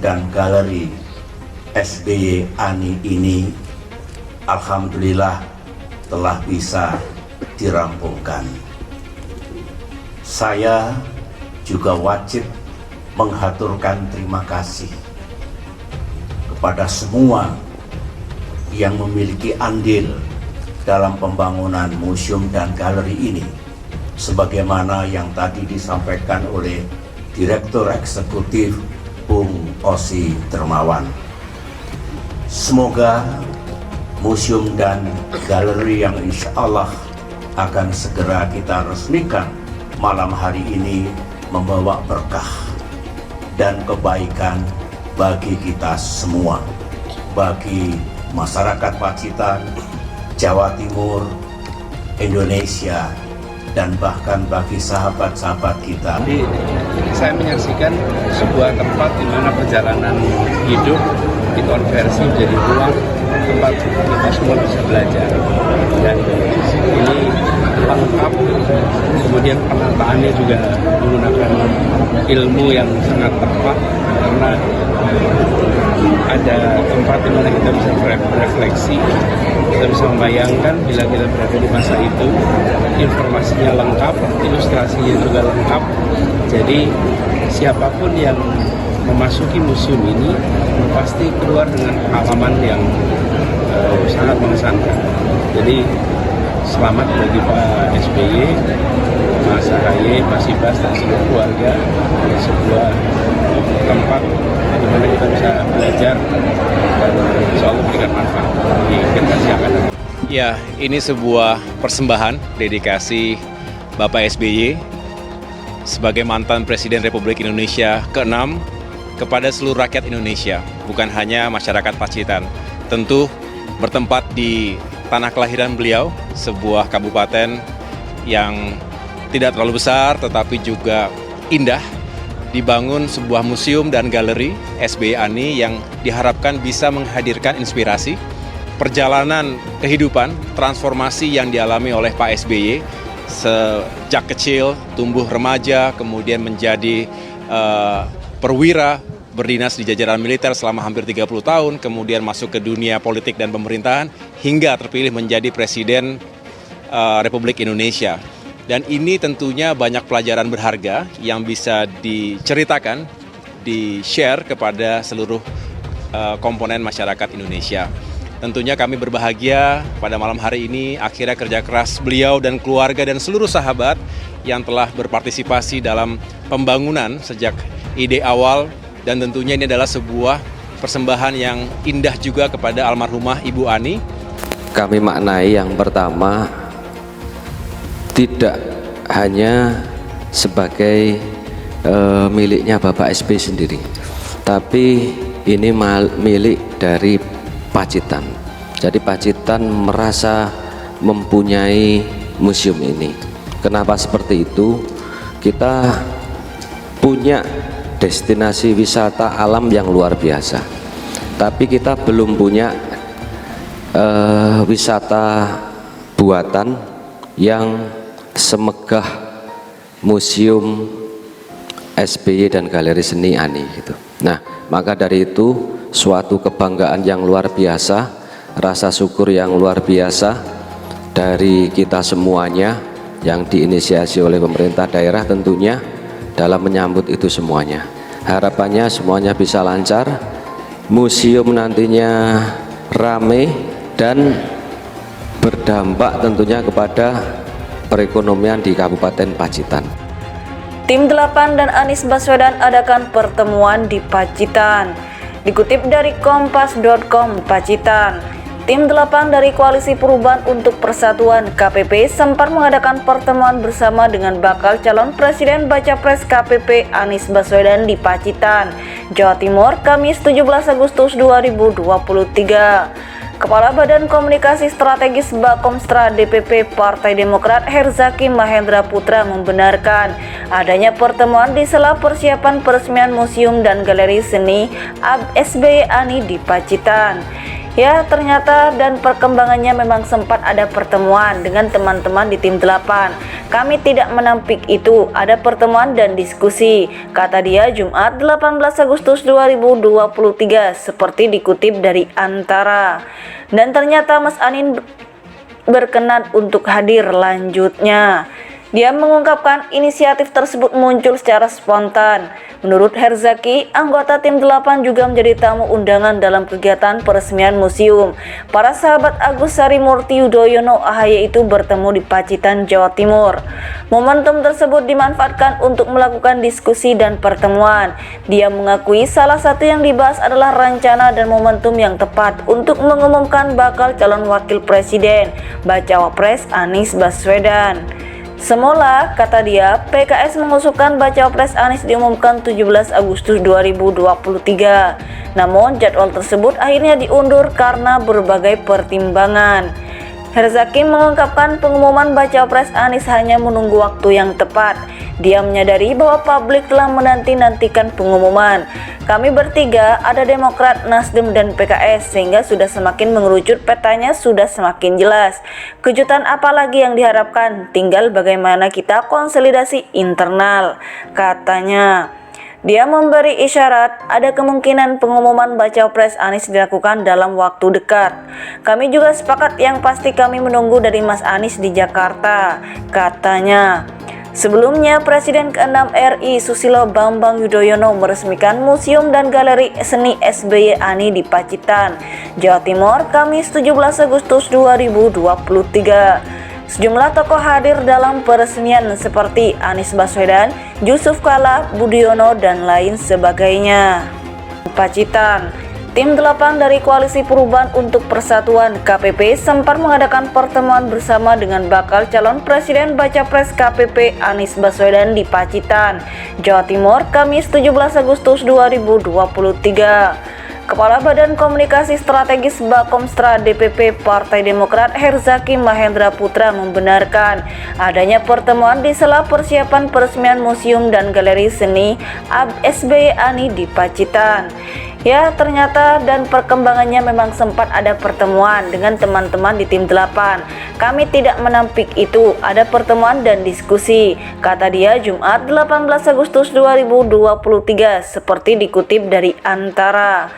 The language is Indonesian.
dan Galeri SBY Ani ini alhamdulillah telah bisa dirampungkan. Saya juga wajib menghaturkan terima kasih kepada semua yang memiliki andil dalam pembangunan museum dan galeri ini, sebagaimana yang tadi disampaikan oleh Direktur Eksekutif Bung Osi Dermawan. Semoga museum dan galeri yang insya Allah akan segera kita resmikan malam hari ini membawa berkah dan kebaikan bagi kita semua, bagi masyarakat Pacitan, Jawa Timur, Indonesia, dan bahkan bagi sahabat-sahabat kita. Jadi saya menyaksikan sebuah tempat di mana perjalanan hidup dikonversi menjadi ruang tempat kita semua bisa belajar, dan ini lengkap. Kemudian penataannya juga menggunakan ilmu yang sangat tepat, karena ada tempat di mana kita bisa berefleksi, kita bisa membayangkan bila kita berada di masa itu. Informasinya lengkap, ilustrasinya juga lengkap. Jadi siapapun yang memasuki museum ini pasti keluar dengan pengalaman yang sangat mengesankan. Jadi selamat bagi Pak SBY, Mas Ahaye, Mas Ibas, dan seluruh keluarga. Sebuah tempat di mana kita bisa belajar dan insya Allah memberikan manfaat di generasi yang akan datang. Ya, ini sebuah persembahan dedikasi Bapak SBY sebagai mantan Presiden Republik Indonesia ke-6 kepada seluruh rakyat Indonesia, bukan hanya masyarakat Pacitan. Tentu bertempat di tanah kelahiran beliau, sebuah kabupaten yang tidak terlalu besar tetapi juga indah. Dibangun sebuah museum dan galeri SBY Ani yang diharapkan bisa menghadirkan inspirasi perjalanan kehidupan, transformasi yang dialami oleh Pak SBY sejak kecil, tumbuh remaja, kemudian menjadi perwira, berdinas di jajaran militer selama hampir 30 tahun, kemudian masuk ke dunia politik dan pemerintahan, hingga terpilih menjadi Presiden Republik Indonesia. Dan ini tentunya banyak pelajaran berharga yang bisa diceritakan, di-share kepada seluruh komponen masyarakat Indonesia. Tentunya kami berbahagia pada malam hari ini akhirnya kerja keras beliau dan keluarga dan seluruh sahabat yang telah berpartisipasi dalam pembangunan sejak ide awal, dan tentunya ini adalah sebuah persembahan yang indah juga kepada almarhumah Ibu Ani. Kami maknai yang pertama tidak hanya sebagai miliknya Bapak SBY sendiri, tapi ini milik dari Pacitan. Jadi Pacitan merasa mempunyai museum ini. Kenapa seperti itu? Kita punya destinasi wisata alam yang luar biasa, tapi kita belum punya wisata buatan yang semegah museum SBY dan Galeri Seni Ani gitu. Nah, maka dari itu suatu kebanggaan yang luar biasa, rasa syukur yang luar biasa dari kita semuanya yang diinisiasi oleh pemerintah daerah tentunya dalam menyambut itu semuanya. Harapannya semuanya bisa lancar, museum nantinya rame dan berdampak tentunya kepada perekonomian di Kabupaten Pacitan. Tim 8 dan Anies Baswedan adakan pertemuan di Pacitan. Dikutip dari kompas.com Pacitan, tim 8 dari Koalisi Perubahan untuk Persatuan KPP sempat mengadakan pertemuan bersama dengan bakal calon Presiden Baca Pres KPP Anies Baswedan di Pacitan, Jawa Timur, Kamis 17 Agustus 2023. Kepala Badan Komunikasi Strategis Bakomstra DPP Partai Demokrat Herzaki Mahendra Putra membenarkan adanya pertemuan di sela persiapan peresmian Museum dan Galeri Seni SBY Ani di Pacitan. Ya, ternyata dan perkembangannya memang sempat ada pertemuan dengan teman-teman di tim 8. Kami tidak menampik itu, ada pertemuan dan diskusi, kata dia Jumat 18 Agustus 2023 seperti dikutip dari Antara. Dan ternyata Mas Anin berkenan untuk hadir lanjutnya. Dia mengungkapkan inisiatif tersebut muncul secara spontan. Menurut Herzaki, anggota tim 8 juga menjadi tamu undangan dalam kegiatan peresmian museum. Para sahabat Agus Harimurti Yudhoyono AHY itu bertemu di Pacitan, Jawa Timur. Momentum tersebut dimanfaatkan untuk melakukan diskusi dan pertemuan. Dia mengakui salah satu yang dibahas adalah rencana dan momentum yang tepat untuk mengumumkan bakal calon wakil presiden, bacawa pres Anies Baswedan. Semula, kata dia, PKS mengusulkan bacawa pres Anies diumumkan 17 Agustus 2023. Namun jadwal tersebut akhirnya diundur karena berbagai pertimbangan. Herzaki mengungkapkan pengumuman bacawa pres Anies hanya menunggu waktu yang tepat. Dia menyadari bahwa publik telah menanti-nantikan pengumuman. Kami bertiga, ada Demokrat, Nasdem, dan PKS, sehingga sudah semakin mengerucut, petanya sudah semakin jelas. Kejutan apa lagi yang diharapkan? Tinggal bagaimana kita konsolidasi internal, katanya. Dia memberi isyarat ada kemungkinan pengumuman bacawa pres Anies dilakukan dalam waktu dekat. Kami juga sepakat yang pasti kami menunggu dari Mas Anies di Jakarta, katanya. Sebelumnya, Presiden ke-6 RI Susilo Bambang Yudhoyono meresmikan Museum dan Galeri Seni SBY ANI di Pacitan, Jawa Timur, Kamis 17 Agustus 2023. Sejumlah tokoh hadir dalam peresmian seperti Anies Baswedan, Yusuf Kala, Budiono, dan lain sebagainya. Pacitan. Tim 8 dari Koalisi Perubahan untuk Persatuan KPP sempat mengadakan pertemuan bersama dengan bakal calon presiden baca pres KPP Anies Baswedan di Pacitan, Jawa Timur, Kamis 17 Agustus 2023. Kepala Badan Komunikasi Strategis Bakomstra DPP Partai Demokrat Herzaki Mahendra Putra membenarkan adanya pertemuan di sela persiapan peresmian Museum dan Galeri Seni SBY ANI di Pacitan. Ya, ternyata dan perkembangannya memang sempat ada pertemuan dengan teman-teman di tim 8. Kami tidak menampik itu, ada pertemuan dan diskusi, kata dia Jumat 18 Agustus 2023 seperti dikutip dari Antara.